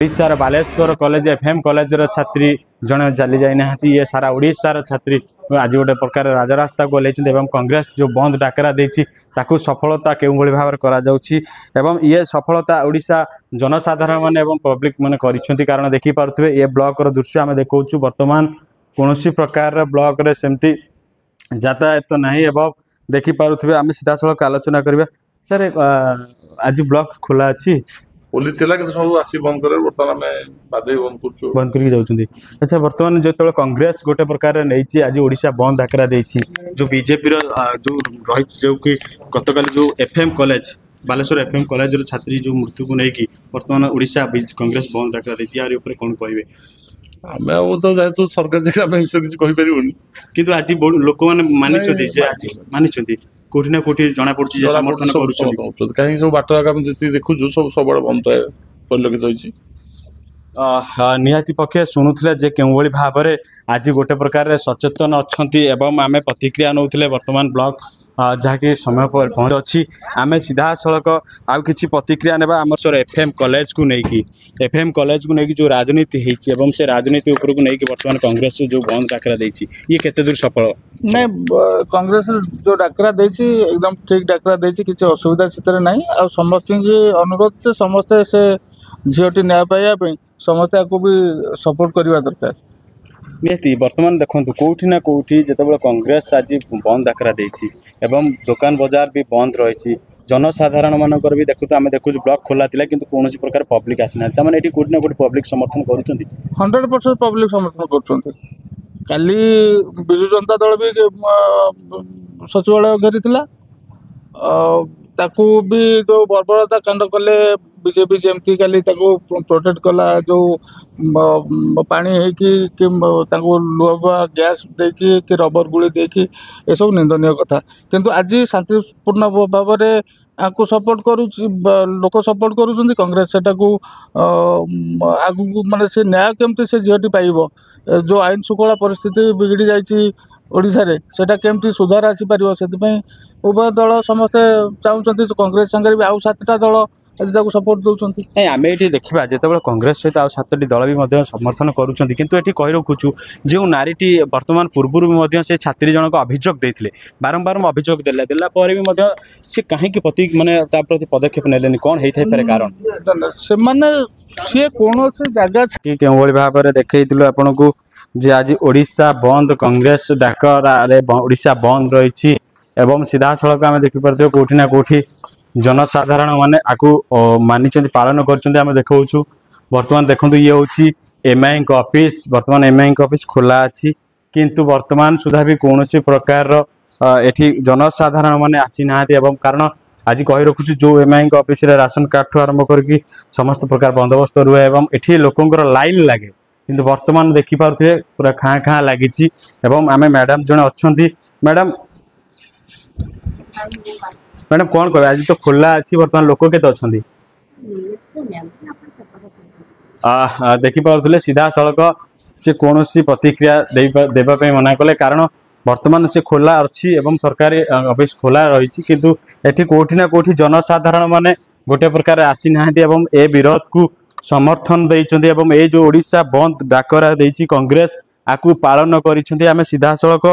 ओडिशार Baleshwar college FM college छात्री जड़े चली जाना ये सारा ओडिशार छात्री आज गोटे प्रकार राजरास्ता को लेते कांग्रेस जो बंद डाकरा देती सफलता के भाव में ये सफलता ओडिशा जनसाधारण मैंने पब्लिक मैंने कारण देखिपे ये ब्लॉक दृश्य आम देखा बर्तमान कौन प्रकार ब्लॉक रे सेमती यातायात नहीं एवं देखिपे आम सीधा सड़क आलोचना करवा सर आज ब्लॉक खोला अच्छी पुलिस थिला कि सब आसी बंद करे बर्तमान में बाधे बंद करछु बंद करके जाउछंदी। अच्छा बर्तमान जो कांग्रेस गोटे प्रकार नहीं आज ओडिशा बंद आकरा देछि जो बीजेपी रो जो रही जो कि गतकाली जो FM college Baleswar FM college रो छात्री जो मृत्यु को नहीं कि बर्तमान ओडिशा कांग्रेस बंद आकरा देछि यार ऊपर कोन कहबे आमे वो तो जाय तो सरकार जे आमे किछ कहि परिबोनी किंतु आज लोक माने मानिछथि जे आज मानिछथि कोठी ना कोठी जाना पड़छि जे समर्थन करूछथि कहीं सब बाट आगाम जति देखुछु सब सबड़ बंद परिलक्षित होइछि। निहाती पक्षे शुणुले जे केउभଳି भाबरे आज गोटे प्रकार सचेतन अच्छी एवं आम प्रतिक्रिया नौले वर्तमान ब्लॉक जहाँकि समय पर पहुँच अच्छी आम सीधा सड़क आउ कि प्रतिक्रिया नेबा आम सर एफएम कॉलेज को लेकिन एफएम कॉलेज को लेकिन जो राजनीति होती से राजनीति उपर को लेकिन वर्तमान कांग्रेस जो बंद डाकरा देछि ये केते दूर सफल नहीं कांग्रेस जो डाकरा देछि एकदम ठीक डाकरा देछि किसी असुविधा चित्र नहीं आ समस्त अनुरोध से समस्ते से झीटी न्याय पाइबा समस्ते को भी सपोर्ट करवा दरकार निहती वर्तमान देखो कौटी ना कौटी जिते कांग्रेस आज बंद डाकरा देछि एवं दुकान बाजार भी बंद रही जनसाधारण मानकर भी देखु आम देखु ब्लॉक खोला थिला किंतु कौन प्रकार पब्लिक आसीना तामाने एठी कोठी ना कोठी पब्लिक समर्थन करूछंती 100% पब्लिक समर्थन करूछंती काली बिजु जनता दल भी सचिवालय घेरी थिला ताकू भी जो बर्बरता कांड कले बीजेपी जमती काली प्रोटेक्ट कला जो पानी है लुहा गैस देकी कि रबर गुड़ी देकी ये सब निंदनीय कथा किंतु आज शांतिपूर्ण भाव में आपको सपोर्ट करू लोक सपोर्ट करूँ कांग्रेस से आगू माने से न्याय केमती से झीटी पाइब जो आईन श्रृंखला परिस्थिति बिगड़ी जाइए ओडिशा रे सेटा केमती सुधार आसी पारिबो सेतिपई उभय दल समस्ते चाहूछंती कांग्रेस संगे भी आउ 7टा दल आज ताको सपोर्ट दउछंती ए आमे एठी देखिबा जेतेबेले कांग्रेस सहित आउ 7टी दल भी मध्य समर्थन करूछंती किंतु एठी कहि रखुछु जे नारीटी वर्तमान पूर्व भी मध्य से छात्री जनक अभियोग देथिले बारंबार अभियोग देला पर भी मध्य से काहे कि प्रति माने ता प्रति पदक्षेप नेलेनी कोन हेइ थाइ पारे कारण से माने से कोन से जागा कि केवल भाव रे देखैतिलो आपनको जे आज ओडिशा बंद कांग्रेस डाकरे ओडिशा बंद रही एवं सीधा सड़क आम देखिपे कौटी ना कौटी जनसाधारण माने आकु मानी पालन कर देखा बर्तमान देखो ये हूँ एमआई ऑफिस बर्तमान एमआई ऑफिस खोला अच्छी किंतु वर्तमान सुधा भी कौन प्रकार एठी जनसाधारण माने आसी ना कारण आज कही रखुच जो एमआई ऑफिस राशन कार्ड ठू आरंभ करके समस्त प्रकार बंदोबस्त रुए एवं एठी लोकंकर लाइन लगे किंतु वर्तमान देखिपे पूरा खाँ खाँ लगी आम मैडम जड़े अच्छा मैडम मैडम कौन कह आज तो खोला अच्छी बर्तमान लोक के देखिपे सीधा सड़क से कौन प्रतिक्रिया देवाई मना कले कारण वर्तमान से खोला अच्छी एवं सरकारी ऑफिस खोला रही किंतु एठी कोठी ना कोठी जनसाधारण माने गोटे प्रकार आसी ना ए विरोध को समर्थन देइछन्ती एवं ए जो ओडिशा बंद डाकरा देइछि कांग्रेस आकु पालन करिछन्ती आमे सीधा सड़क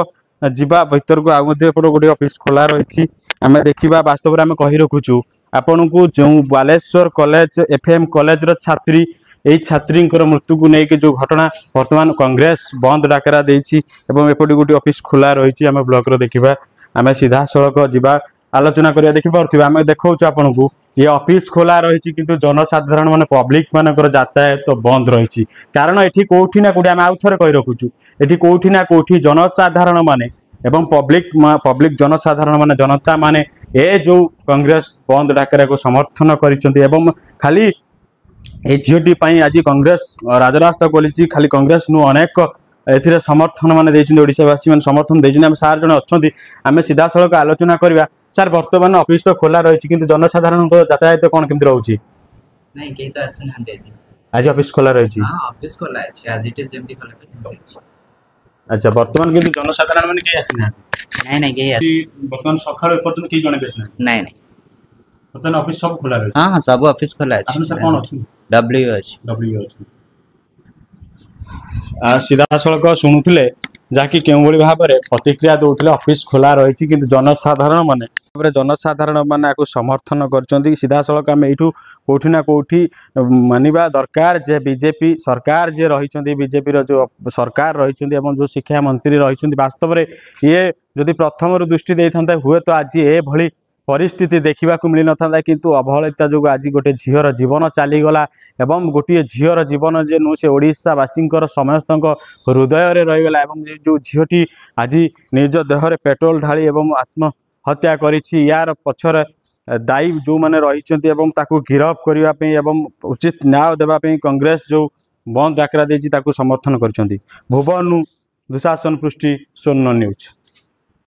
जीवा भीतर को आगे गोटे ऑफिस खोला रही आम देखा वास्तव में आम कही रखुचु आपण को जो बालेश्वर कॉलेज एफएम कॉलेज छात्री यही छात्री मृत्यु को लेकिन जो घटना वर्तमान कांग्रेस बंद डाकरा देइछि एवं एपटी गोटे ऑफिस खोला रही आम ब्लॉक रो देखा आम सीधा सड़क जीवा आलोचना करिया देखिपे आम देखा आपन को ये ऑफिस खोला रही किंतु जनसाधारण माने पब्लिक मानकर यातायात तो बंद रही कारण एठी कोठी ना कोठी आम आउ थरे कहि रखुचु एठी कोठी ना कोठी जनसाधारण माने एवं पब्लिक जनसाधारण माने जनता माने ए जो कांग्रेस बंद डाकरा को समर्थन करिसंती एवं खाली ए झीटी पई आज कांग्रेस राजरास्ता कोलिछि खाली कांग्रेस नु अनेक एथिरे समर्थन माने देइछन्ती ओडिसावासी माने समर्थन देइछन्ती आम सार जने अछन्ती आमे सीधा सड़क आलोचना करबा सर वर्तमान ऑफिस तो खोला रही किंतु जनसाधारण यातायात कौन केमती रोची नहीं केही तो आसे ना आज ऑफिस खोला रही हां ऑफिस खोला अछि आज इट इज जेमती खोला अछि अच्छा वर्तमान किंतु जनसाधारण माने केही आसी ना नहीं केही वर्तमान सखाळ पर्यंत केही जणे बेस ना नहीं वर्तमान ऑफिस सब खोला रही हां सब ऑफिस खोला अछि आपण सर कोन अछि डब्ल्यू अछि सीधासलख शुणुले जहाँकि केउभଳି भाବରେ प्रतिक्रिया दौले ऑफिस खोला रही कि जनसाधारण माने जनसाधारण माने आपको समर्थन कर सीधासलख आम यू कौटी ना कौटी मानवा दरकार जे बीजेपी सरकार जे रही बीजेपी जो सरकार रही जो शिक्षा मंत्री रही वास्तव में ये जदि प्रथम दृष्टि दे था हुए तो आज ये भली परिस्थिति देखा मिल न था किंतु अवहेलिता जो आज गोटे झीर जीवन चलीगला एवं गोटे झीर जीवन जे नु से ओडिशावासी समस्त हृदय रहीगला जो झीटी आज निज देहरे पेट्रोल ढाली आत्महत्या करिछि यार पछर दायी जो मैंने रही गिरफ करने उचित न्याय देवाई कांग्रेस जो बंद डाकरा देछि ताकू समर्थन कर भुवन दुशासन पृष्टि स्वर्ण न्यूज।